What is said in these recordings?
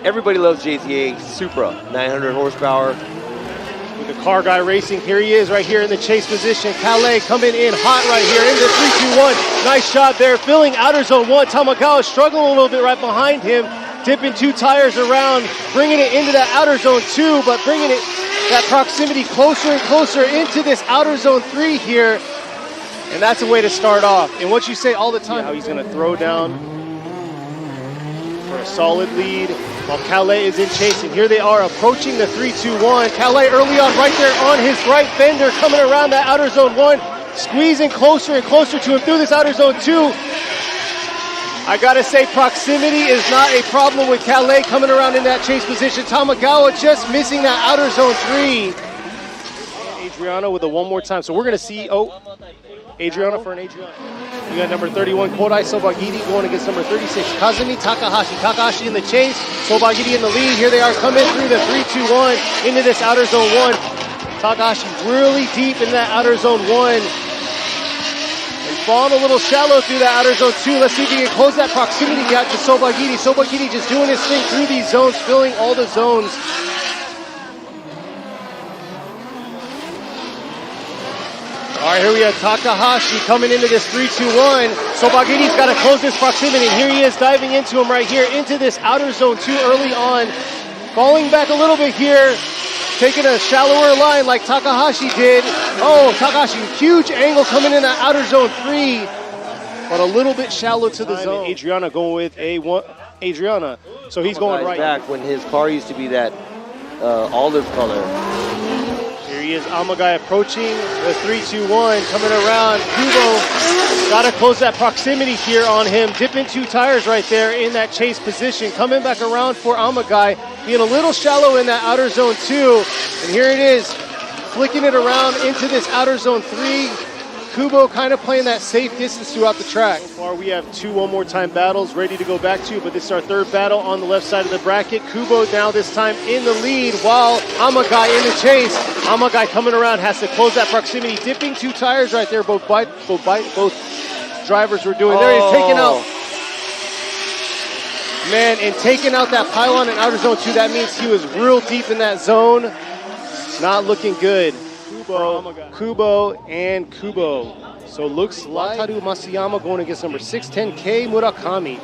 everybody loves JZA Supra, 900 horsepower. With the car guy racing, here he is right here in the chase position. Calais coming in hot right here into 3-2-1. Nice shot there, filling outer zone 1. Tamagawa struggling a little bit right behind him, dipping 2 tires around, bringing it into that outer zone 2, but bringing it that proximity closer and closer into this outer zone 3 here. And that's a way to start off. And what you say all the time, how he's going to throw down for a solid lead while Calais is in chase. And here they are approaching the 3-2-1. Calais early on right there on his right fender, coming around that outer zone 1, squeezing closer and closer to him through this outer zone 2. I gotta say, proximity is not a problem with Calais coming around in that chase position. Tamagawa just missing that outer zone 3. And Adriano with a one more time. So we're gonna see, Adriano for an Adriano. You got number 31, Kodai Sobagiri going against number 36, Kazumi Takahashi. Takahashi in the chase, Sobagiri in the lead. Here they are coming through the 3-2-1 into this outer zone 1. Takahashi really deep in that outer zone 1. And falling a little shallow through that outer zone 2. Let's see if he can close that proximity gap to Sobagiri. Sobagiri just doing his thing through these zones, filling all the zones. All right, here we have Takahashi coming into this 3-2-1. Sobagiri's got to close this proximity. Here he is diving into him right here into this outer zone 2 early on. Falling back a little bit here. Taking a shallower line like Takahashi did. Oh, Takahashi, huge angle coming in that outer zone 3. But a little bit shallow to the zone. Adriana going with Adriana. So he's going right. Back when his car used to be that olive color. Here he is, Amagai approaching the 3-2-1, coming around. Kubo got to close that proximity here on him. Dipping 2 tires right there in that chase position. Coming back around for Amagai, being a little shallow in that outer zone 2. And here it is, flicking it around into this outer zone 3. Kubo kind of playing that safe distance throughout the track. So far we have 2 one more time battles ready to go back to, but this is our 3rd battle on the left side of the bracket. Kubo now this time in the lead while Amagai in the chase. Amagai coming around, has to close that proximity, dipping 2 tires right there. Both drivers were doing. There he is, taking out. Man, and taking out that pylon in outer zone 2, that means he was real deep in that zone. Not looking good. Kubo and Kubo. So looks like Wataru Masayama going against number 610K Murakami.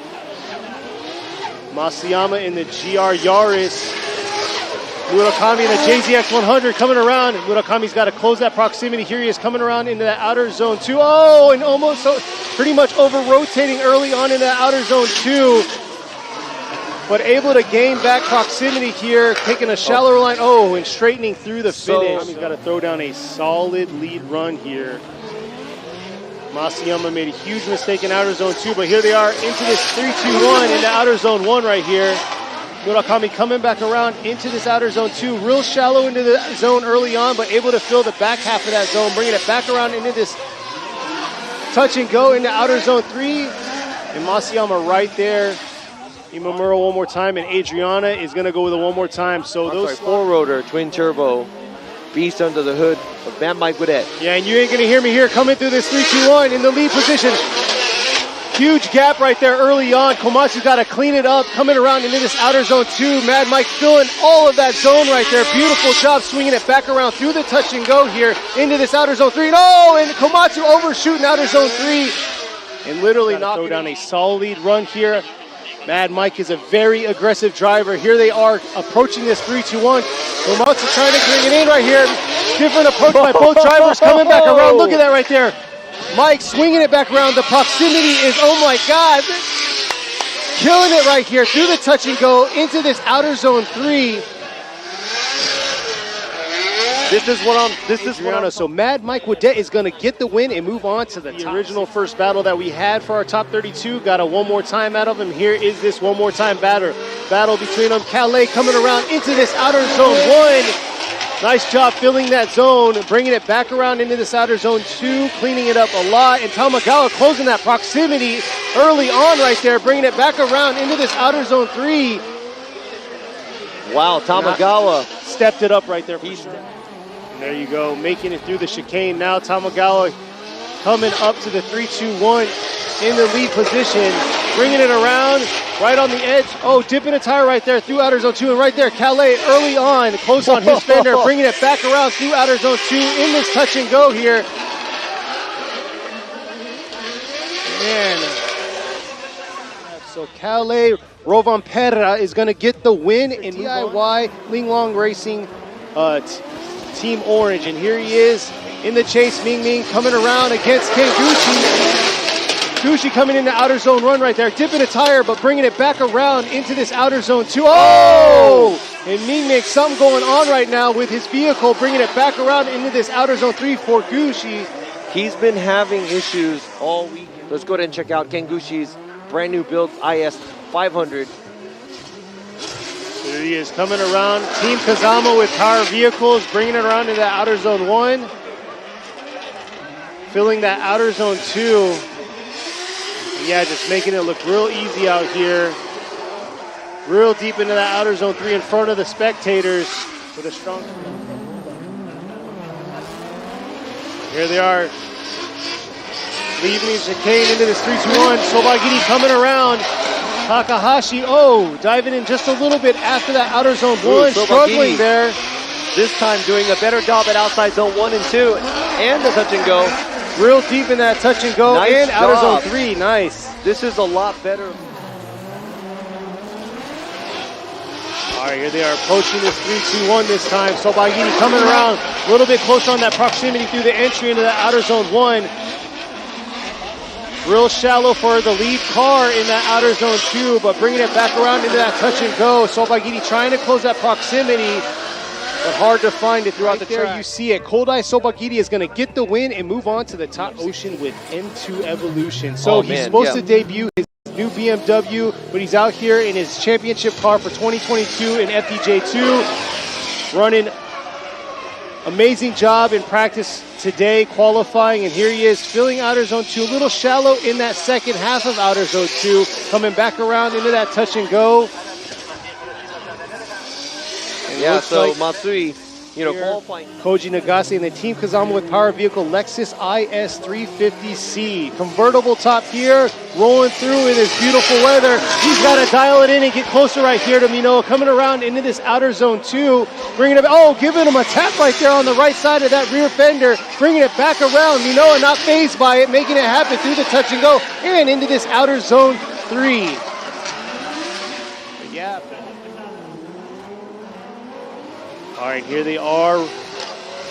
Masayama in the GR Yaris. Murakami in the JZX 100 coming around. Murakami's got to close that proximity. Here he is coming around into that outer zone 2. Oh, and almost pretty much over-rotating early on in that outer zone 2. But able to gain back proximity here, taking a shallower line. Oh, and straightening through the finish. He's got to throw down a solid lead run here. Masayama made a huge mistake in outer zone 2, but here they are into this 3-2-1 into outer zone 1 right here. Murakami coming back around into this outer zone 2, real shallow into the zone early on, but able to fill the back half of that zone, bringing it back around into this touch and go into outer zone 3. And Masayama right there. Imamura one more time, and Adriana is going to go with it one more time. So those 4-rotor, twin-turbo, beast under the hood of Mad Mike Gaudet. Yeah, and you ain't going to hear me here coming through this 3-2-1 in the lead position. Huge gap right there early on. Komatsu's got to clean it up, coming around into this outer zone 2. Mad Mike filling all of that zone right there. Beautiful job swinging it back around through the touch and go here into this outer zone 3. No, and Komatsu overshooting outer zone 3 and literally knocking down a solid run here. Mad Mike is a very aggressive driver. Here they are approaching this 3-2-1. Komatsu trying to bring it in right here. Different approach by both drivers coming back around. Look at that right there. Mike swinging it back around. The proximity is, oh my God, killing it right here through the touch and go into this outer zone 3. This is what I'm. So Mad Mike Gaudet is going to get the win and move on to the original first battle that we had for our top 32. Got a one more time out of him. Here is this one more time battle between them. Calais coming around into this outer zone 1. Nice job filling that zone, bringing it back around into this outer zone 2, cleaning it up a lot. And Tamagawa closing that proximity early on right there, bringing it back around into this outer zone 3. Wow, Tamagawa stepped it up right there. There you go, making it through the chicane. Now Tamagawa coming up to the 3-2-1 in the lead position, bringing it around, right on the edge. Oh, dipping a tire right there through outer zone 2, and right there, Calais early on, close on his fender, bringing it back around through outer zone 2 in this touch and go here. Man, so Calais Rovanperra is going to get the win in DIY Linglong Racing Team Orange, and here he is in the chase. Ming Ming coming around against Ken Gucci. Gucci coming into outer zone 1 right there, dipping a tire, but bringing it back around into this outer zone 2. Oh! And Ming Ming, something going on right now with his vehicle, bringing it back around into this outer zone 3 for Gucci. He's been having issues all week. Let's go ahead and check out Ken Gucci's brand new build IS 500. There he is coming around. Team Kazama with power vehicles, bringing it around into that outer zone 1. Filling that outer zone 2. Yeah, just making it look real easy out here. Real deep into that outer zone 3 in front of the spectators with a strong... Here they are. Leaving chicane into this 3-2-1. Sobagiri coming around. Takahashi, diving in just a little bit after that outer zone 1. Struggling there. This time doing a better job at outside zone 1 and 2 and the touch and go. Real deep in that touch and go, nice and job. Outer zone 3, nice. This is a lot better. All right, here they are approaching this 3-2-1 this time. Sobagiri coming around a little bit closer on that proximity through the entry into that outer zone 1. Real shallow for the lead car in that outer zone 2, but bringing it back around into that touch and go. Sobagiri trying to close that proximity, but hard to find it throughout the track. There you see it. Cold Eye Sobagiri is going to get the win and move on to the top ocean with M2 Evolution. So he's supposed to debut his new BMW, but he's out here in his championship car for 2022 in FDJ2, running amazing job in practice today, qualifying, and here he is filling outer zone 2, a little shallow in that second half of outer zone 2, coming back around into that touch and go. Yeah, so like Matsui, qualifying. Koji Nagase and the Team Kazama with power vehicle Lexus IS 350C. Convertible top here, rolling through in this beautiful weather. He's got to dial it in and get closer right here to Minoa, coming around into this outer zone 2, bringing it, giving him a tap right there on the right side of that rear fender, bringing it back around. Minoa not fazed by it, making it happen through the touch and go and into this outer zone 3. But yeah. All right, here they are.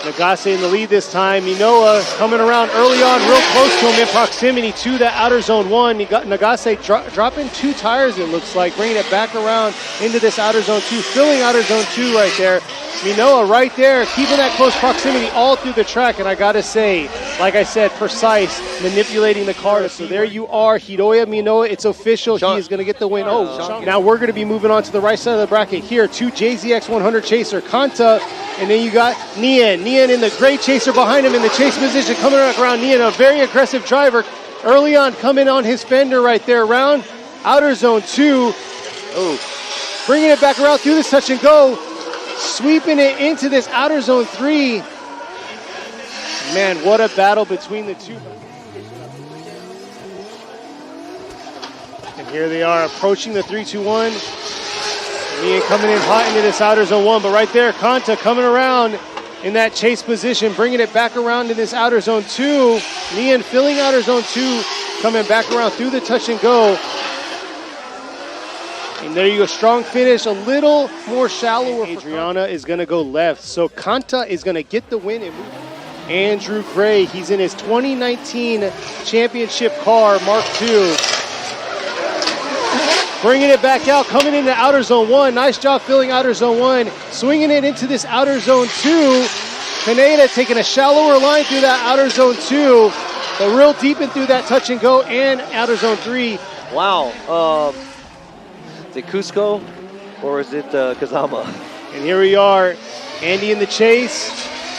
Nagase in the lead this time. Minoa coming around early on, real close to him in proximity to that outer zone 1. Nagase dropping 2 tires, it looks like, bringing it back around into this outer zone 2, filling outer zone 2 right there. Minoa right there, keeping that close proximity all through the track. And I got to say, like I said, precise, manipulating the car. So there you are, Hiroya Minoa. It's official. He is going to get the win. Now we're going to be moving on to the right side of the bracket here. 2 JZX 100 Chaser, Kanta, and then you got Nian. Nian in the gray Chaser behind him in the chase position, coming around. Nian, a very aggressive driver. Early on, coming on his fender right there around outer zone 2. Bringing it back around through this touch and go. Sweeping it into this outer zone 3. Man, what a battle between the two. And here they are approaching the 3-2-1. Nian coming in hot into this outer zone 1, but right there, Kanta coming around in that chase position, bringing it back around in this outer zone 2. Nian filling outer zone 2, coming back around through the touch and go. And there you go, strong finish, a little more shallower. Adriana is going to go left, so Kanta is going to get the win and move. Andrew Gray, he's in his 2019 championship car, Mark II. Bringing it back out, coming into outer zone 1. Nice job filling outer zone 1. Swinging it into this outer zone 2. Pineda taking a shallower line through that outer zone 2. But real deep in through that touch and go and outer zone 3. Wow. Is it Cusco or is it Kazama? And here we are, Andy in the chase.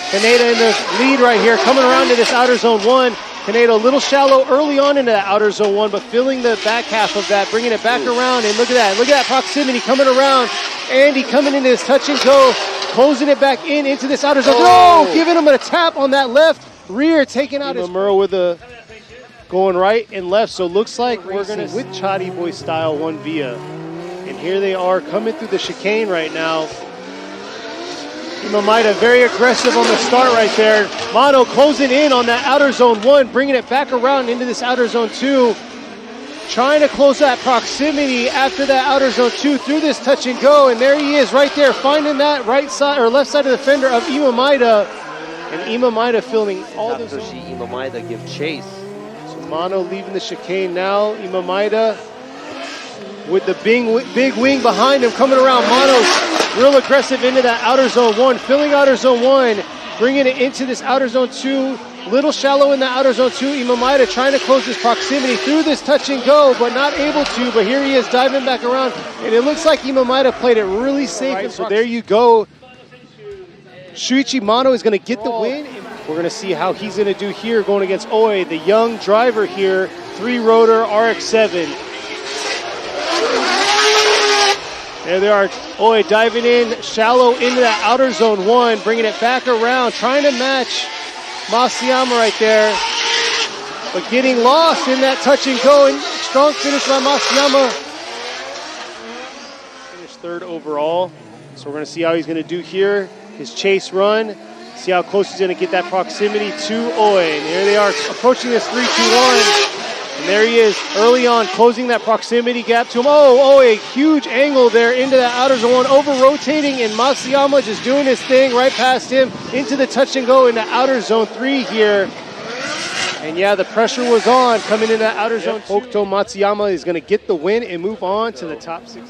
Pineda in the lead right here, coming around to this outer zone 1. Pineda a little shallow early on into that outer zone 1, but filling the back half of that, bringing it back around, and look at that proximity coming around. Andy coming into this touch and go, closing it back into this outer zone. Giving him a tap on that left rear, taking out his Murrow with a going right and left. So looks like we're going to with Chadi Boy style 1 via. And here they are coming through the chicane right now. Imamaida very aggressive on the start right there. Mono closing in on that outer zone 1, bringing it back around into this outer zone 2. Trying to close that proximity after that outer zone 2 through this touch and go. And there he is right there, finding that right side or left side of the fender of Imamaida. And Imamaida filling all the zone. Imamaida give chase. So Mono leaving the chicane now. Imamaida with the big wing behind him coming around. Mono's real aggressive into that outer zone 1, filling outer zone 1, bringing it into this outer zone 2. Little shallow in the outer zone 2. Imamaida trying to close this proximity through this touch and go, but not able to. But here he is diving back around. And it looks like Imamaida played it really safe. Right, so there you go. Shuichi Mono is going to get the win. We're going to see how he's going to do here going against Oi, the young driver here. 3-rotor RX-7. There they are. Oi diving in, shallow into that outer zone 1, bringing it back around, trying to match Masayama right there, but getting lost in that touch and go. And strong finish by Masayama. Finished 3rd overall. So we're going to see how he's going to do here. His chase run. See how close he's going to get that proximity to Oi. And here they are approaching this 3-2-1. And there he is early on, closing that proximity gap to him. Oh, a huge angle there into that outer zone 1, over-rotating, and Masayama just doing his thing right past him into the touch and go into outer zone 3 here. And yeah, the pressure was on coming into that outer zone 2. Hokuto Matsuyama is going to get the win and move on to the top 6.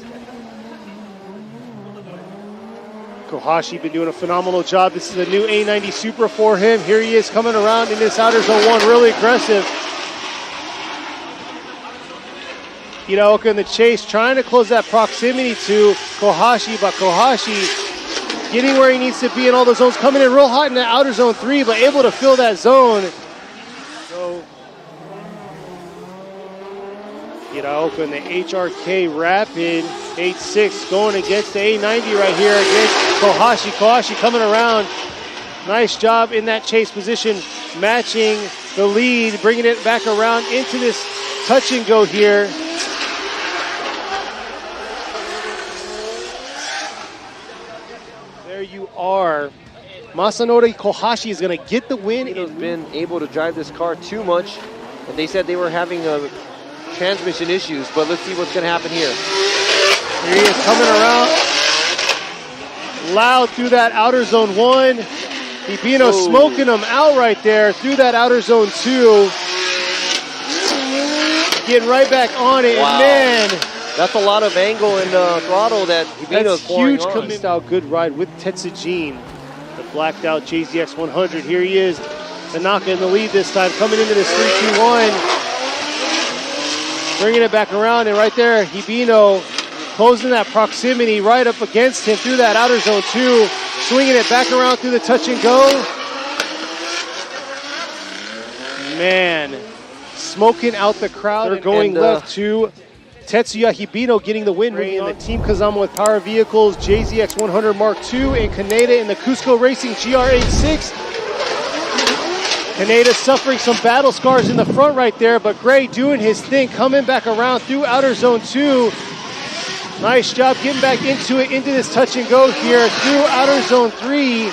Kohashi been doing a phenomenal job. This is a new A90 Supra for him. Here he is coming around in this outer zone 1, really aggressive. Iraoka in the chase, trying to close that proximity to Kohashi, but Kohashi getting where he needs to be in all the zones, coming in real hot in that outer zone 3, but able to fill that zone. So Iraoka in the HRK Rapid 8.6 going against the A90 right here against Kohashi. Kohashi coming around. Nice job in that chase position, matching the lead, bringing it back around into this touch and go here. There you are. Masanori Kohashi is going to get the win. He's been able to drive this car too much, and they said they were having transmission issues, but let's see what's going to happen here. Here he is coming around. Loud through that outer zone 1. Hibino smoking him out right there through that outer zone 2. Getting right back on it, wow. And man, that's a lot of angle and throttle that Hibino's pouring on. Huge style good ride with Tetsujin, the blacked out JZX 100. Here he is, Tanaka in the lead this time, coming into this 3-2-1, bringing it back around, and right there, Hibino closing that proximity right up against him through that outer zone 2, swinging it back around through the touch and go. Man, smoking out the crowd. They're going left to Tetsuya Hibino getting the win. In the Team Kazama with Power Vehicles, JZX 100 Mark II, and Kaneda in the Cusco Racing GR86. Kaneda suffering some battle scars in the front right there, but Gray doing his thing, coming back around through outer zone 2. Nice job getting back into it, into this touch and go here through outer zone 3.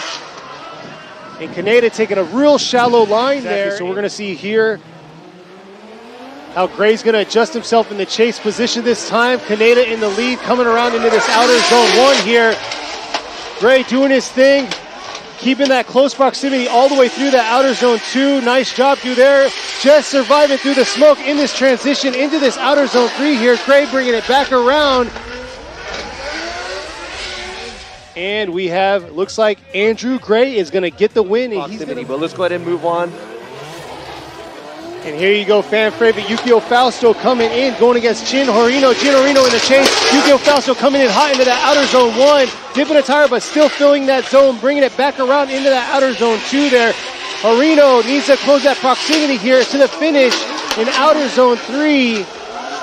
And Kaneda taking a real shallow line there. So we're going to see here how Gray's going to adjust himself in the chase position this time. Kaneda in the lead, coming around into this outer zone 1 here. Gray doing his thing, keeping that close proximity all the way through that outer zone 2. Nice job through there. Just surviving through the smoke in this transition into this outer zone 3 here. Gray bringing it back around. And we have, looks like Andrew Gray is going to get the win. And he's gonna, but let's go ahead and move on. And here you go, fan favorite Yukio Fausto coming in, going against Chin Horino. Chin Horino in the chase. Yukio Fausto coming in hot into that outer zone 1. Dipping a tire, but still filling that zone, bringing it back around into that outer zone 2 there. Horino needs to close that proximity here to the finish in outer zone 3.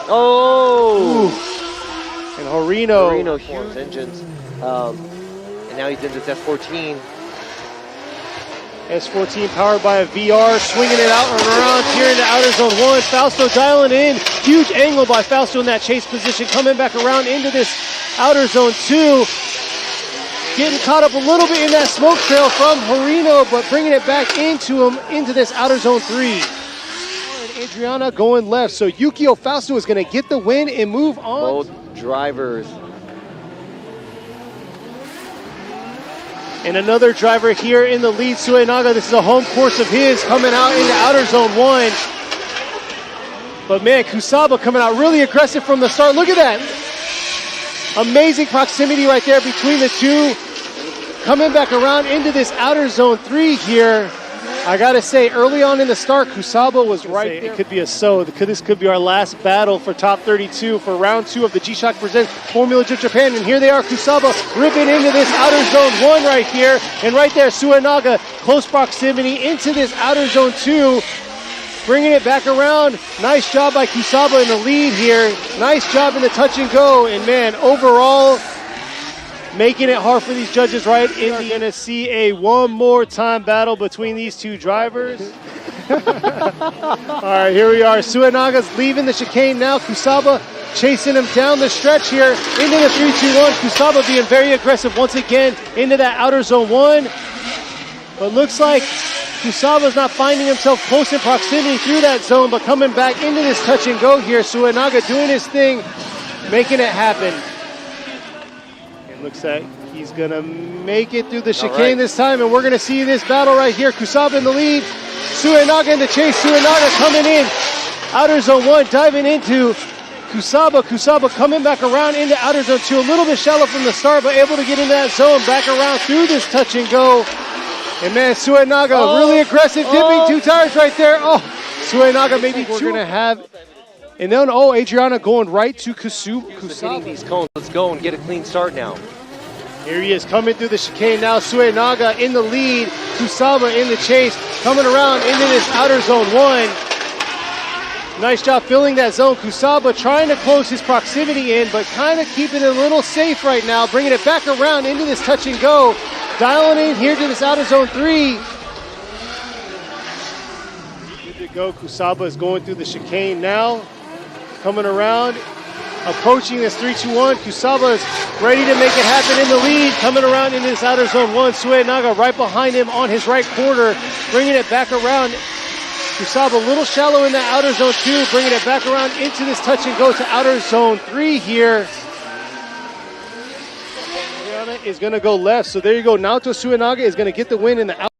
Oh! Ooh. And Horino huge engines. And now he's in this S14. S14 powered by a VR, swinging it out and around here into outer zone 1. Fausto dialing in. Huge angle by Fausto in that chase position. Coming back around into this outer zone 2. Getting caught up a little bit in that smoke trail from Harino, but bringing it back into him into this outer zone 3. And Adriana going left. So Yukio Fausto is going to get the win and move on. Both drivers. And another driver here in the lead, Suenaga. This is a home course of his, coming out into outer zone 1. But man, Kusaba coming out really aggressive from the start. Look at that. Amazing proximity right there between the two. Coming back around into this outer zone 3 here. I gotta say, early on in the start, Kusaba was right there. It could be a so. This could be our last battle for top 32 for round 2 of the G-Shock Presents Formula Drift Japan. And here they are, Kusaba ripping into this outer zone 1 right here. And right there, Suenaga, close proximity into this outer zone 2. Bringing it back around. Nice job by Kusaba in the lead here. Nice job in the touch and go. And man, overall, making it hard for these judges, right? We're going to see a one more time battle between these two drivers. All right, here we are. Suenaga's leaving the chicane now. Kusaba chasing him down the stretch here into the 3-2-1. Kusaba being very aggressive once again into that outer zone 1. But looks like Kusaba's not finding himself close in proximity through that zone, but coming back into this touch and go here. Suenaga doing his thing, making it happen. Looks like he's going to make it through the chicane this time, and we're going to see this battle right here. Kusaba in the lead, Suenaga in the chase. Suenaga coming in, outer zone 1, diving into Kusaba. Kusaba coming back around into outer zone 2, a little bit shallow from the start, but able to get in that zone, back around through this touch and go. And man, Suenaga really aggressive, dipping 2 tires right there. Oh, Suenaga maybe we're going to have. And then, Adriana going right to Kusaba. Hitting these cones. Let's go and get a clean start now. Here he is coming through the chicane now. Suenaga in the lead. Kusaba in the chase. Coming around into this outer zone 1. Nice job filling that zone. Kusaba trying to close his proximity in, but kind of keeping it a little safe right now. Bringing it back around into this touch and go. Dialing in here to this outer zone 3. Good to go. Kusaba is going through the chicane now. Coming around, approaching this 3-2-1. Kusaba is ready to make it happen in the lead. Coming around in this outer zone 1. Suenaga right behind him on his right quarter, bringing it back around. Kusaba a little shallow in that outer zone 2, bringing it back around into this touch and go to outer zone 3 here. Is going to go left. So there you go. Naoto Suenaga is going to get the win in the